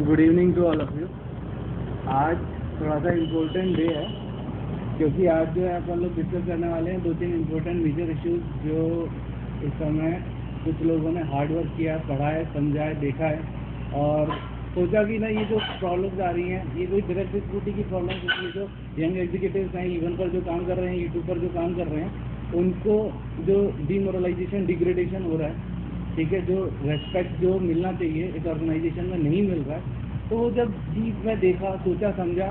Good evening to all of you. आज थोड़ा सा इम्पोर्टेंट डे है क्योंकि आज जो है अपन लोग डिस्कस करने वाले हैं 2-3 इम्पोर्टेंट मेजर इश्यूज जो इस समय कुछ लोगों ने हार्ड वर्क किया, पढ़ा है, समझा है, देखा है और सोचा कि ना ये जो प्रॉब्लम्स आ रही हैं ये कोई डायरेक्ट स्कूटी की प्रॉब्लम, क्योंकि जो यंग एग्जीक्यूटिव्स हैं, इवन पर जो काम कर रहे हैं, यूट्यूब पर जो काम कर रहे हैं, उनको जो डीमोरलाइजेशन, डिग्रेडेशन हो रहा है, ठीक है, जो रेस्पेक्ट जो मिलना चाहिए इस ऑर्गेनाइजेशन में नहीं मिल रहा है। तो वो जब चीज़ में देखा, सोचा, समझा,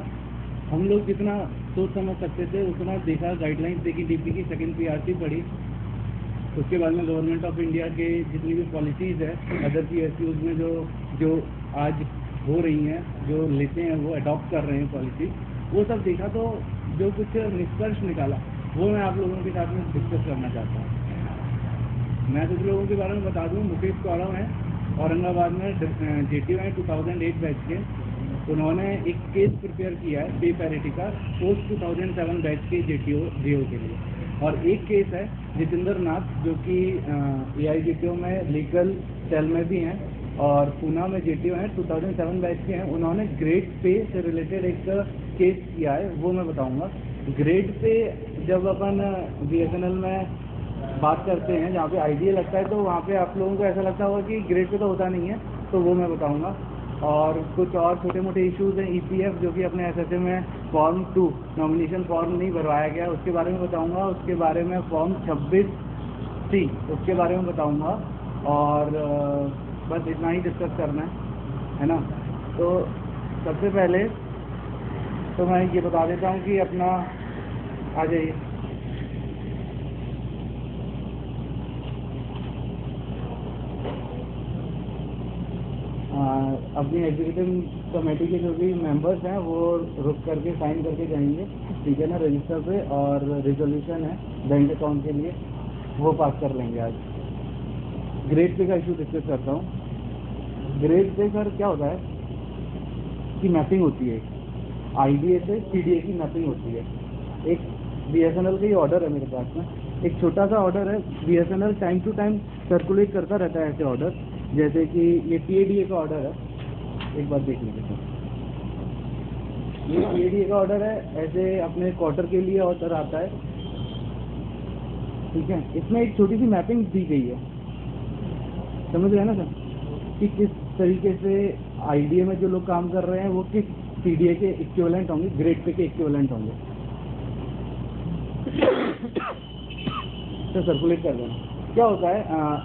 हम लोग जितना सोच समझ सकते थे उतना देखा, गाइडलाइंस देखी, डीपी की सेकंड पीआरसी पढ़ी, उसके बाद में गवर्नमेंट ऑफ इंडिया के जितनी भी पॉलिसीज़ है अदर पीएसयूज में जो आज हो रही हैं, जो लेते हैं, वो अडॉप्ट कर रहे हैं पॉलिसी, वो सब देखा तो जो कुछ निष्कर्ष निकाला वो मैं आप लोगों के साथ में डिस्कस करना चाहता हूँ। मैं कुछ लोगों के बारे में बता दूं। मुकेश कौरव हैं, औरंगाबाद में जेटीओ हैं, 2008 बैच के। उन्होंने एक केस प्रिपेयर किया है पे पैरिटी का पोस्ट 2007 बैच के जेटीओ के लिए। और एक केस है जितेंद्र नाथ जो कि एआईजीटीओ में लीगल सेल में भी हैं और पूना में जेटीओ हैं, 2007 बैच के हैं। उन्होंने ग्रेड पे से रिलेटेड एक केस किया है, वो मैं बताऊँगा। ग्रेड पे जब अपन BSNL में बात करते हैं जहाँ पे आईडीए लगता है तो वहाँ पे आप लोगों को ऐसा लगता होगा कि ग्रेड पे तो होता नहीं है, तो वो मैं बताऊंगा। और कुछ और छोटे मोटे इश्यूज हैं, ईपीएफ जो कि अपने एसएसए में फॉर्म 2 नॉमिनेशन फॉर्म नहीं भरवाया गया, उसके बारे में बताऊंगा। उसके बारे में फॉर्म 26C उसके बारे में बताऊंगा। और बस इतना ही डिस्कस करना है ना। तो सबसे पहले तो मैं ये बता देता हूँ कि अपना आ जाइए अपनी एग्जीक्यूटिव कमेटी के जो भी मेंबर्स हैं वो रुक करके साइन करके जाएंगे, ठीक है ना, रजिस्टर पे। और रिजोल्यूशन है बैंक अकाउंट के लिए, वो पास कर लेंगे आज। ग्रेड पे का इशू डिस्कस करता हूँ। ग्रेड पे सर क्या होता है कि मैपिंग होती है, आईडीए से सीडीए की मैपिंग होती है। एक BSNL का ही ऑर्डर है मेरे पास में, एक छोटा सा ऑर्डर है। BSNL time to time circulate करता रहता है ऐसे ऑर्डर, जैसे कि ये TADA का ऑर्डर है, एक बार देख लीजिए सर। ये TADA का ऑर्डर है, ऐसे अपने क्वार्टर के लिए ऑर्डर आता है, ठीक है। इसमें एक छोटी सी मैपिंग दी गई है, समझ रहे हैं ना सर, कि किस तरीके से आईडीए में जो लोग काम कर रहे हैं वो किस सीडीए के इक्विवेलेंट होंगे, ग्रेड पे के इक्विवेलेंट होंगे। तो सर्कुलेट कर देना। क्या होता है,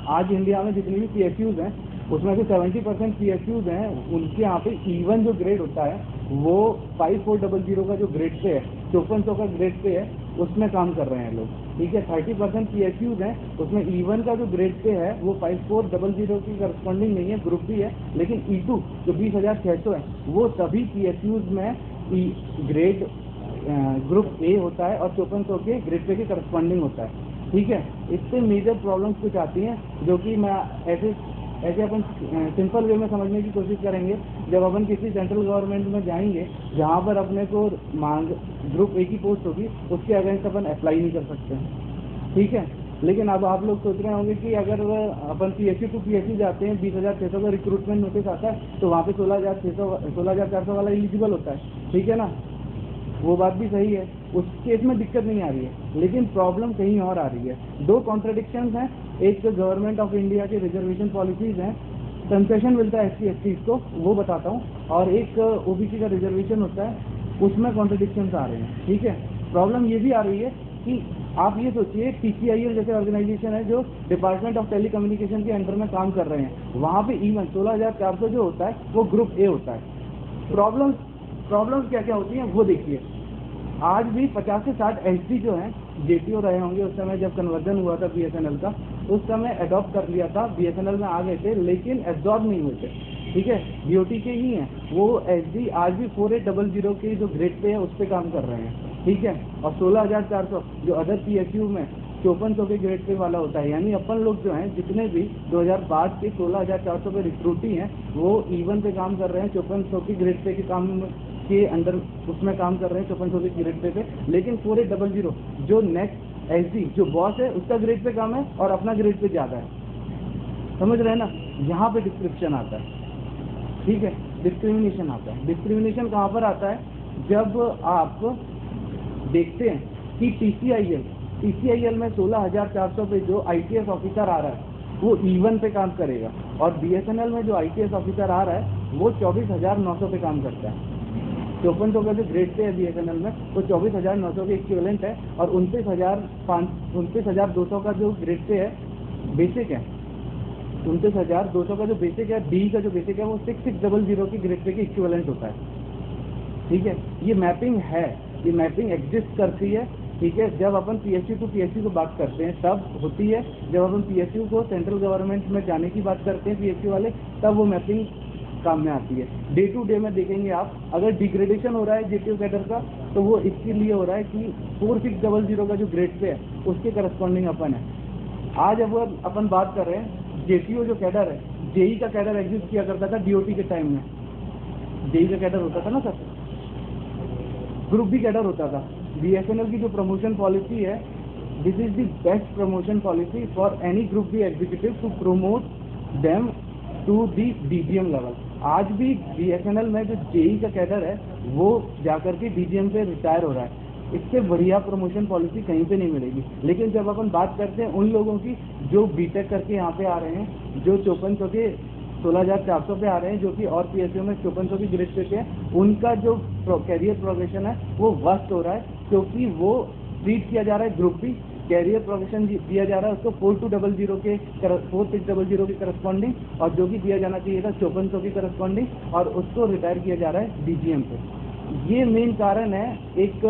आज इंडिया में जितनी भी PSUs हैं उसमें से 70% PSUs हैं, उनके यहाँ पे E1 जो ग्रेड होता है वो 5400 का जो ग्रेड पे है, 5400 का ग्रेड पे है, उसमें काम कर रहे हैं लोग, ठीक है। 30% PSUs हैं, उसमें E1 का जो ग्रेड पे है वो 5400 की करस्पॉन्डिंग नहीं है, ग्रुप भी है। लेकिन E2 जो 20,600 है वो सभी PSUs में ग्रेड ग्रुप A होता है और 5400 के ग्रेड पे के करस्पॉन्डिंग होता है, ठीक है। इससे मेजर प्रॉब्लम्स कुछ आती हैं जो कि मैं ऐसे अपन सिंपल वे में समझने की कोशिश करेंगे। जब अपन किसी सेंट्रल गवर्नमेंट में जाएंगे जहाँ पर अपने को मांग ग्रुप A की पोस्ट होगी, उसके अगेंस्ट अपन अप्लाई नहीं कर सकते हैं, ठीक है। लेकिन अब आप लोग सोच रहे होंगे कि अगर अपन PSU टू PSU जाते हैं, 20,600 का रिक्रूटमेंट नोटिस आता है तो वहाँ पे 16,400 वाला एलिजिबल होता है, ठीक है ना। वो बात भी सही है, उस केस में दिक्कत नहीं आ रही है, लेकिन प्रॉब्लम कहीं और आ रही है। दो कॉन्ट्रडिक्शंस हैं, एक तो गवर्नमेंट ऑफ इंडिया के रिजर्वेशन पॉलिसीज हैं, कंसेशन मिलता है SC/ST को, वो बताता हूँ, और एक OBC का रिजर्वेशन होता है, उसमें कॉन्ट्रडिक्शंस आ रहे हैं, ठीक है। प्रॉब्लम ये भी आ रही है कि आप ये सोचिए TCIL जैसे ऑर्गेनाइजेशन है जो डिपार्टमेंट ऑफ टेलीकम्युनिकेशन के अंडर में काम कर रहे हैं, वहाँ पे E1 16,400 जो होता है वो ग्रुप A होता है। प्रॉब्लम्स क्या क्या होती हैं वो देखिए। आज भी 50 से 60 SD जो हैं JTO रहे होंगे उस समय जब कन्वर्जन हुआ था BSNL का, उस समय अडॉप्ट कर लिया था, BSNL में आ गए थे, लेकिन एब्जॉर्ब नहीं हुए थे, ठीक है। BOT के ही हैं वो SD, आज भी 4800 के जो ग्रेड पे है उस पर काम कर रहे हैं, ठीक है। और 16,400 जो अदर PSU में 5400 के ग्रेड पे वाला होता है। यानी अपन लोग जो हैं जितने भी 2005 के 16,400 पे रिक्रूटी हैं वो E1 पे काम कर रहे हैं, 5400 की ग्रेड पे के काम के अंदर उसमें काम कर रहे हैं, 5400 की ग्रेड पे। लेकिन 4800 जो नेक्स्ट SD जो बॉस है उसका ग्रेड पे काम है और अपना ग्रेड पे ज़्यादा है, समझ रहे हैं ना। यहाँ पे डिस्क्रिप्शन आता है, ठीक है। डिस्क्रिमिनेशन आता है। डिस्क्रिमिनेशन कहाँ पर आता है? जब आप देखते हैं कि टीसीआईएल में 16,400 पे जो आईटीएस ऑफिसर आ रहा है वो E1 पे काम करेगा, और बीएसएनएल में जो आईटीएस ऑफिसर आ रहा है वो 24,900 पे काम करता है। 5400 का जो ग्रेड पे है बीएसएनएल में वो 24,900 के इक्विवेलेंट है, और 29,200 का जो ग्रेड पे है बेसिक है, 29,200 का जो बेसिक है, डी का जो बेसिक है वो 6600 की ग्रेड पे के इक्विवेलेंट होता है। ठीक है, ये मैपिंग है, ये मैपिंग एग्जिस्ट करती है। ठीक है, जब अपन पीएसयू टू पीएसयू की बात करते हैं तब होती है, जब अपन पीएसयू को सेंट्रल गवर्नमेंट में जाने की बात करते हैं पीएसयू वाले, तब वो मैपिंग काम में आती है। डे टू डे में देखेंगे आप, अगर डिग्रेडेशन हो रहा है जेटीयू कैडर का तो वो इसके लिए हो रहा है कि 4600 का जो ग्रेड पे है उसके करस्पॉन्डिंग अपन है। आज अब अपन बात कर रहे हैं जेटीयू जो कैडर है, जेई का कैडर एग्जिस्ट किया करता था डीओटी के टाइम में, जेई का कैडर होता था ना सर, ग्रुप बी कैडर होता था। बीएसएनएल की जो प्रमोशन पॉलिसी है, this is the best promotion policy for any group B executive to promote them to the DGM level. आज भी बीएसएनएल में जो जेई का कैडर है वो जाकर के डीजीएम पे रिटायर हो रहा है। इससे बढ़िया प्रमोशन पॉलिसी कहीं पे नहीं मिलेगी। लेकिन जब अपन बात करते हैं उन लोगों की जो बीटेक करके यहाँ पे आ रहे हैं, जो 5400 के 16,400 पे आ रहे हैं, जो कि और पीएसयू में 5400 की ग्रेड पे हैं, उनका जो कैरियर प्रोग्रेशन है वो वर्स्ट हो रहा है, क्योंकि वो ट्रीट किया जा रहा है ग्रुप बी, कैरियर प्रोग्रेशन दिया जा रहा है उसको 4600 के करस्पॉन्डिंग, और जो कि दिया जाना चाहिए था 5400 की करस्पॉन्डिंग, और उसको रिटायर किया जा रहा है डीजीएम पे। ये मेन कारण है एक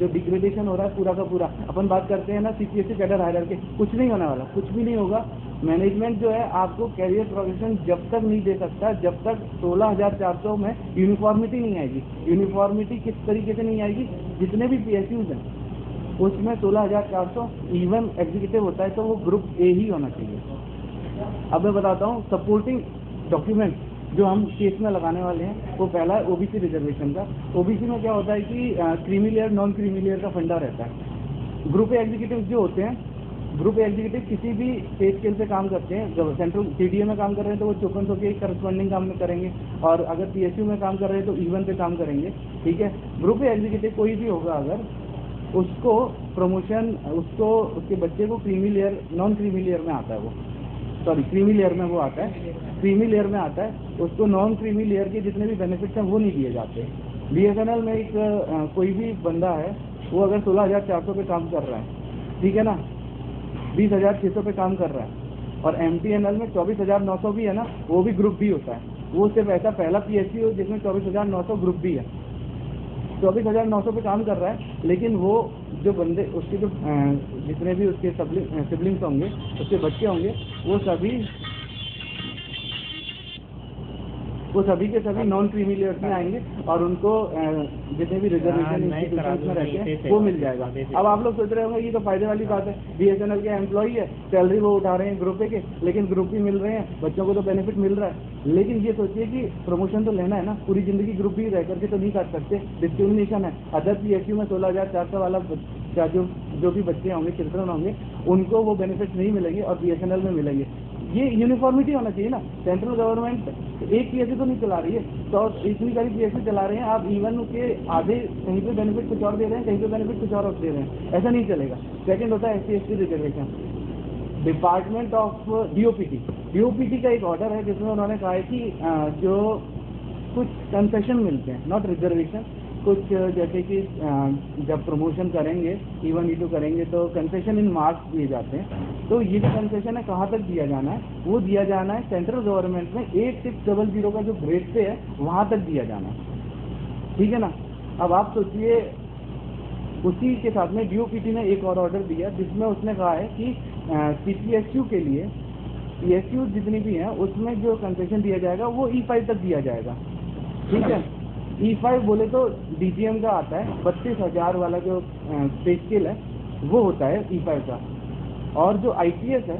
जो डिग्रेडेशन हो रहा है पूरा का पूरा। अपन बात करते हैं ना सीपीएससी कैडर हायरार्की के, कुछ नहीं होने वाला, कुछ भी नहीं होगा। मैनेजमेंट जो है आपको कैरियर प्रोग्रेशन जब तक नहीं दे सकता जब तक 16,400 में यूनिफॉर्मिटी नहीं आएगी। यूनिफॉर्मिटी किस तरीके से नहीं आएगी? जितने भी पीएसयूज हैं उसमें 16,400 इवन एग्जीक्यूटिव होता है तो वो ग्रुप ए ही होना चाहिए। अब मैं बताता हूँ सपोर्टिंग डॉक्यूमेंट जो हम केस में लगाने वाले हैं। वो पहला है ओबीसी रिजर्वेशन का। ओबीसी में क्या होता है कि creamy layer non creamy layer का फंडा रहता है। ग्रुप ए एग्जीक्यूटिव जो होते हैं, ग्रुप ए एग्जीक्यूटिव किसी भी पे स्केल पे काम करते हैं। जब सेंट्रल सीडीए में काम कर रहे हैं तो वो 5400 के करस्पॉन्डिंग काम में करेंगे, और अगर पीएसयू में काम कर रहे हैं तो E1 पे काम करेंगे। ठीक है, ग्रुप ए एग्जीक्यूटिव कोई भी होगा अगर उसको प्रमोशन, उसको उसके बच्चे को creamy layer non creamy layer में आता है, वो सॉरी क्रीमी लेयर में वो आता है, क्रीमी लेयर में आता है, उसको नॉन क्रीमी लेयर के जितने भी बेनिफिट्स हैं वो नहीं दिए जाते। बीएसएनएल में एक कोई भी बंदा है वो अगर 16,400 पे काम कर रहा है, ठीक है ना, 20,600 पे काम कर रहा है, और एमटीएनएल में 24,900 भी है ना, वो भी ग्रुप बी होता है। वो सिर्फ ऐसा पहला पीएसयू जिसमें 24,900 ग्रुप बी है, 24,900 पे काम कर रहा है। लेकिन वो जो बंदे उसके जो जितने भी उसके सिबलिंग्स होंगे, उसके बच्चे होंगे, वो सभी के सभी नॉन क्रीमी लेयर्स में आएंगे, और उनको जितने भी रिजर्वेशन इंस्टीट्यूशन में रहते हैं वो मिल जाएगा। अब आप लोग सोच रहे होंगे ये तो फायदे वाली बात है, बीएसएनएल के एम्प्लॉई है, सैलरी वो उठा रहे हैं ग्रुप ए के, लेकिन ग्रुप बी मिल रहे हैं, बच्चों को तो बेनिफिट मिल रहा है। लेकिन ये सोचिए कि प्रमोशन तो लेना है ना, पूरी जिंदगी ग्रुप बी रह करके तो नहीं काट सकते, डिस्क्रिमिनेशन है। अदर पीएसयू में 16,400 वाला जो भी बच्चे होंगे, चिल्ड्रन होंगे, उनको वो बेनिफिट नहीं मिलेंगे और बीएसएनएल में मिलेंगे। ये यूनिफॉर्मिटी होना चाहिए ना। सेंट्रल गवर्नमेंट एक पीएससी तो नहीं चला रही है, तो इतनी सारी पीएससी चला रहे हैं, आप E1 के आधे कहीं पे बेनिफिट कुछ और दे रहे हैं, कहीं पे बेनिफिट कुछ और दे रहे हैं, ऐसा नहीं चलेगा। सेकंड होता है SC/ST reservation. Department of DOPT का एक ऑर्डर है जिसमें उन्होंने कहा है कि जो कुछ कंसेशन मिलते हैं, नॉट रिजर्वेशन, कुछ जैसे कि जब प्रमोशन करेंगे, E1 E2 करेंगे तो कंसेशन इन मार्क्स दिए जाते हैं। तो ये जो कंसेशन है कहाँ तक दिया जाना है? वो दिया जाना है सेंट्रल गवर्नमेंट में 8600 का जो ग्रेड पे है वहाँ तक दिया जाना है, ठीक है ना। अब आप सोचिए, उसी के साथ में डीओपीटी ने एक और ऑर्डर दिया जिसमें उसने कहा है कि सीपीएसयू के लिए पीएसयू जितनी भी हैं उसमें जो कंसेशन दिया जाएगा वो E5 तक दिया जाएगा, ठीक है। E5 बोले तो डीजीएम का आता है, 32,000 वाला जो पे स्केल है वो होता है E5 का, और जो आईटीएस है,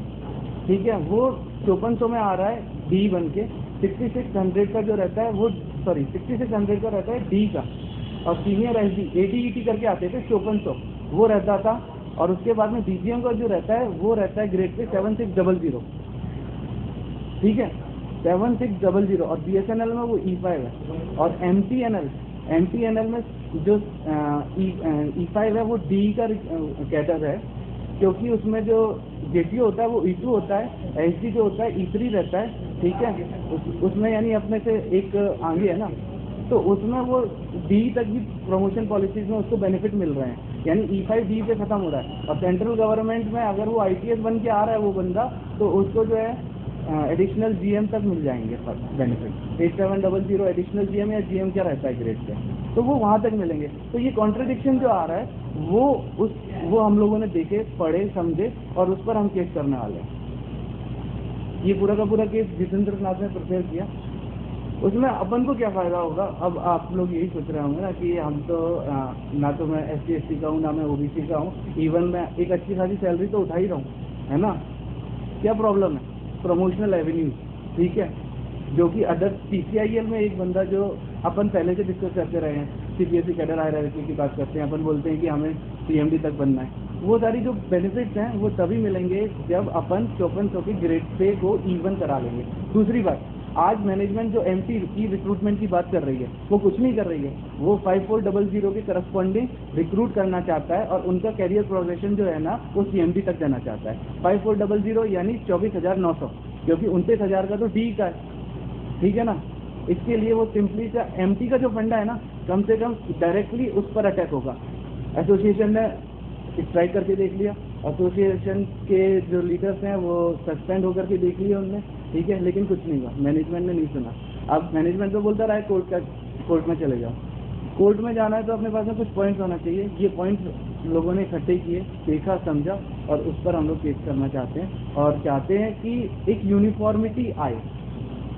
ठीक है, वो 5400 में आ रहा है डी बन के। 6600 का जो रहता है वो 6600 का रहता है डी का, और सीनियर एडीईटी करके आते थे 5400 वो रहता था, और उसके बाद में डीजीएम का जो रहता है वो रहता है ग्रेड पे 7600, ठीक है। 7600 और BSNL में वो E5 है। और MTNL में जो E5 है वो D का कैटर है, क्योंकि उसमें जो JTO होता है वो E2 होता है, SD जो होता है E3 रहता है, ठीक है। उसमें यानी अपने से एक आगे है ना, तो उसमें वो D तक भी प्रमोशन पॉलिसीज में उसको बेनिफिट मिल रहे हैं, यानी E5 D पे खत्म हो रहा है। और सेंट्रल गवर्नमेंट में अगर वो ITS बन के आ रहा है वो बंदा, तो उसको जो है एडिशनल GM तक मिल जाएंगे बेनिफिट। 8700 एडिशनल GM या GM क्या रहता है ग्रेड पे, तो वो वहां तक मिलेंगे। तो ये कॉन्ट्रडिक्शन जो आ रहा है वो हम लोगों ने देखे, पढ़े, समझे और उस पर हम केस करने वाले हैं। ये पूरा का पूरा केस जितेंद्र नाथ ने प्रिपेयर किया। उसमें अपन को क्या फायदा होगा? अब आप लोग यही सोच रहे होंगे ना कि हम तो ना तो मैं SC/ST का हूँ, ना मैं OBC का हूँ, इवन मैं एक अच्छी खासी सैलरी तो उठा ही रहा हूँ, है ना। क्या प्रॉब्लम है? प्रमोशनल एवेन्यू, ठीक है, जो कि अदर PCIL में एक बंदा जो अपन पहले से डिस्कस करते रहे हैं, CPSC कैडर हायरार्की की बात करते हैं, अपन बोलते हैं कि हमें CMD तक बनना है। वो सारी जो बेनिफिट्स हैं वो तभी मिलेंगे जब अपन 5400 की ग्रेड पे को इवन करा लेंगे। दूसरी बात, आज मैनेजमेंट जो MT की रिक्रूटमेंट की बात कर रही है वो कुछ नहीं कर रही है, वो 5400 के करस्पॉन्डिंग रिक्रूट करना चाहता है और उनका कैरियर प्रोग्रेशन जो है ना वो CMD तक जाना चाहता है। 5400 यानी 24,900, क्योंकि 29,000 का तो D का है, ठीक है ना। इसके लिए वो सिंपली का MT का जो फंडा है ना, कम से कम डायरेक्टली उस पर अटैक होगा। एसोसिएशन ने स्ट्राइक करके देख लिया, एसोसिएशन के जो लीडर्स हैं वो सस्पेंड होकर के देख लिया उनने, ठीक है, लेकिन कुछ नहीं हुआ, मैनेजमेंट ने नहीं सुना। अब मैनेजमेंट तो बोलता रहा है कोर्ट में चले जाओ। कोर्ट में जाना है तो अपने पास में कुछ पॉइंट्स होना चाहिए। ये पॉइंट्स लोगों ने इकट्ठे किए, देखा, समझा और उस पर हम लोग केस करना चाहते हैं और चाहते हैं कि एक यूनिफॉर्मिटी आए।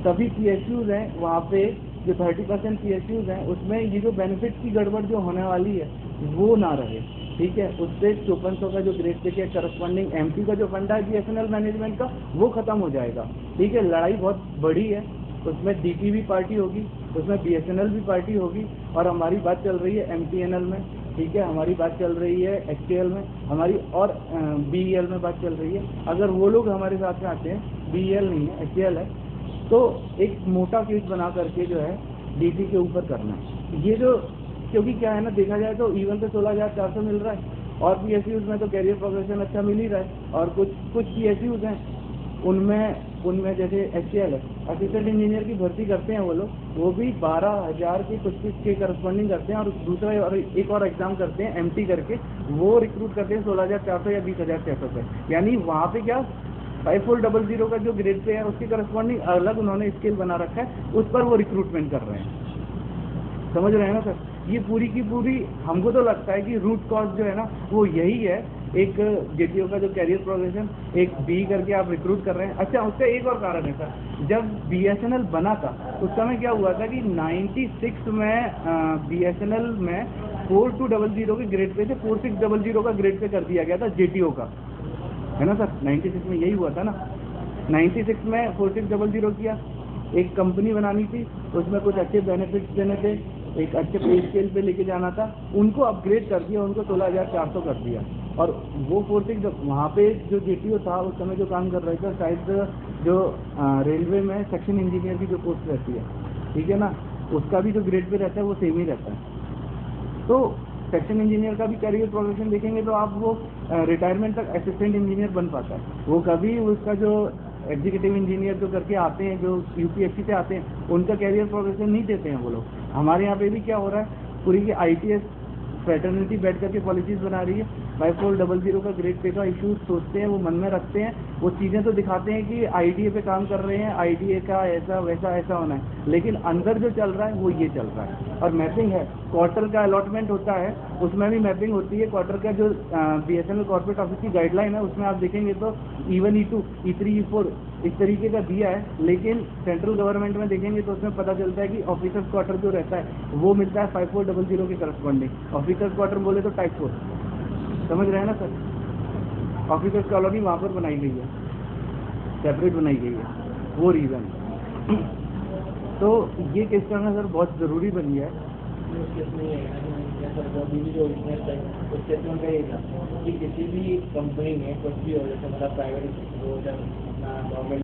सभी PSUs हैं वहाँ पे, जो 30% PSUs हैं उसमें ये जो बेनिफिट की गड़बड़ जो होने वाली है वो ना रहे, ठीक है। उससे 5400 का जो ग्रेड पे के करस्पॉन्डिंग MT का जो फंडा है BSNL मैनेजमेंट का वो खत्म हो जाएगा, ठीक है। लड़ाई बहुत बड़ी है, उसमें DT भी पार्टी होगी, उसमें BSNL भी पार्टी होगी और हमारी बात चल रही है MTNL में, ठीक है, हमारी बात चल रही है HTL में, हमारी और BEL में बात चल रही है। अगर वो लोग हमारे साथ में आते हैं, BEL नहीं है HTL है, तो एक मोटा केस बना करके जो है DT के ऊपर करना है। ये जो, क्योंकि क्या है ना, देखा जाए तो इवन तो 16,400 मिल रहा है और PSUs में तो कैरियर प्रोग्रेशन अच्छा मिल ही रहा है। और कुछ PSUs हैं उनमें जैसे HCL है, असिस्टेंट इंजीनियर की भर्ती करते हैं वो लोग, वो भी 12,000 के कुछ के करस्पॉन्डिंग करते हैं और दूसरा और एक और एग्जाम करते हैं MT करके, वो रिक्रूट करते हैं 16,400 या 20,600 पे। यानी वहाँ पे क्या 5400 का जो ग्रेड पे है उसके करस्पॉन्डिंग अलग उन्होंने स्केल बना रखा है, उस पर वो रिक्रूटमेंट कर रहे हैं। समझ रहे हैं ना सर? ये पूरी की पूरी हमको तो लगता है कि रूट कॉज जो है ना वो यही है। एक JTO का जो कैरियर प्रोग्रेशन, एक B करके आप रिक्रूट कर रहे हैं। अच्छा, उसका एक और कारण है सर, जब BSNL बना था उस समय क्या हुआ था कि 96 में BSNL में 4200 के ग्रेड पे से 4600 का ग्रेड पे कर दिया गया था JTO का, है ना सर। 96 में यही हुआ था ना, 96 में 4600 किया। एक कंपनी बनानी थी, उसमें कुछ अच्छे बेनिफिट्स देने थे, एक अच्छे पे स्केल पे लेके जाना था, उनको अपग्रेड कर दिया, उनको 16,400 कर दिया। और वो 46 वहाँ पे जो JTO था उस समय जो काम कर रहे थे, शायद जो रेलवे में सेक्शन इंजीनियर की जो पोस्ट रहती है, ठीक है ना, उसका भी जो ग्रेड पे रहता है वो सेम ही रहता है। तो सेक्शन इंजीनियर का भी कैरियर प्रोग्रेशन देखेंगे तो आप वो रिटायरमेंट तक असिस्टेंट इंजीनियर बन पाता है। वो कभी उसका जो एग्जीक्यूटिव इंजीनियर जो करके आते हैं, जो UPSC से आते हैं, उनका कैरियर प्रोग्रेशन नहीं देते हैं वो लोग। हमारे यहाँ पे भी क्या हो रहा है, पूरी की ITS फ्रेटर्निटी बैठ करके पॉलिसीज बना रही है। 5400 का ग्रेड पे का इशू सोचते हैं, वो मन में रखते हैं, वो चीज़ें तो दिखाते हैं कि IDA पे काम कर रहे हैं, IDA का ऐसा वैसा ऐसा होना है, लेकिन अंदर जो चल रहा है वो ये चल रहा है। और मैपिंग है, क्वार्टर का अलॉटमेंट होता है, उसमें भी मैपिंग होती है। क्वार्टर का जो BSNL कॉर्पोरेट ऑफिस की गाइडलाइन है उसमें आप देखेंगे तो E1 E2 E3 E4 इस तरीके का दिया है, लेकिन सेंट्रल गवर्नमेंट में देखेंगे तो उसमें पता चलता है कि ऑफिसर्स क्वार्टर जो रहता है वो मिलता है 5400 के करस्पॉन्डिंग। ऑफिसर्स क्वार्टर बोले तो टाइप 4, समझ रहे हैं ना सर। ऑफिसर्स कॉलोनी वहाँ पर बनाई गई है, सेपरेट बनाई गई है, वो रीज़न। तो ये केस करना सर बहुत ज़रूरी बन गया है। कि किसी भी कंपनी में कुछ भी हो, जैसे मतलब प्राइवेट हो या अपना गवर्नमेंट